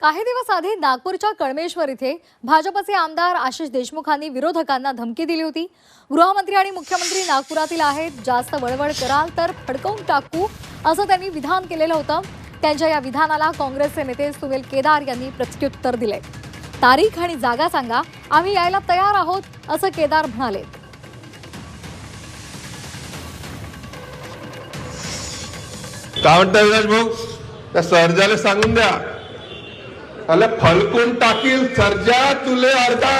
काही दिवस आधी नागपूरच्या कळमेश्वर इथे भाजपचे आमदार आशिष देशमुखांनी विरोधकांना धमकी दिली होती। गृहमंत्री आणि मुख्यमंत्री नागपुरातील आहेत, जास्त वळवळ कराल तर फडकवून टाकू असं त्यांनी विधान केलेलं होतं। त्यांच्या या विधानाला काँग्रेसचे नेते सुनील केदार यांनी प्रत्युत्तर दिले। तारीख आणि जागा सांगा, आम्ही यायला तयार आहोत असं केदार म्हणाले। काय म्हणता विराज भाऊ, त्या सर्जाला सांगून द्या, अरे फलकून टाकील सर्जा तुले अर्धा।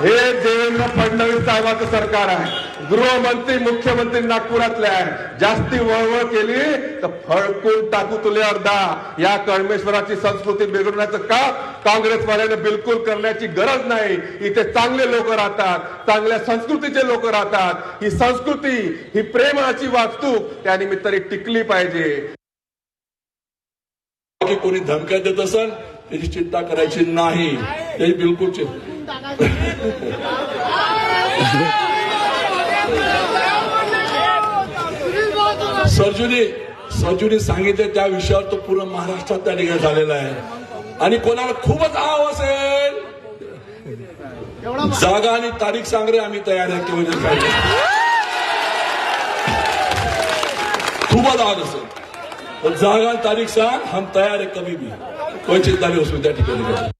हे देवेंद्र फडणवीस साहेबांचं सरकार आहे, गृहमंत्री मुख्यमंत्री नागपुरातले आहे। जास्ती वळवळ केली तर फळकून टाकू तुले अर्धा। या कळमेश्वराची संस्कृती बिघडवण्याचं काम काँग्रेसवाल्याने बिलकुल करण्याची गरज नाही। इथे चांगले लोक राहतात, चांगल्या संस्कृतीचे लोक राहतात। ही संस्कृती, ही प्रेमाची वास्तूक त्या निमित्ताने टिकली पाहिजे। की कोणी धमक्या देत असेल त्याची चिंता करायची नाही, त्याची बिलकुल सरजूने सांगितले त्या विषयावर तो पूर्ण महाराष्ट्रात त्या ठिकाणी झालेला आहे। आणि कोणाला खूपच आव असेल, जागा आणि तारीख सांग रे, आम्ही तयार आहे की म्हणजे खूपच आव असेल तो जागा तारीख सांग, हम तैयार है कभी भी, कोई चिंता नहीं उसमें त्या ठिकाणी।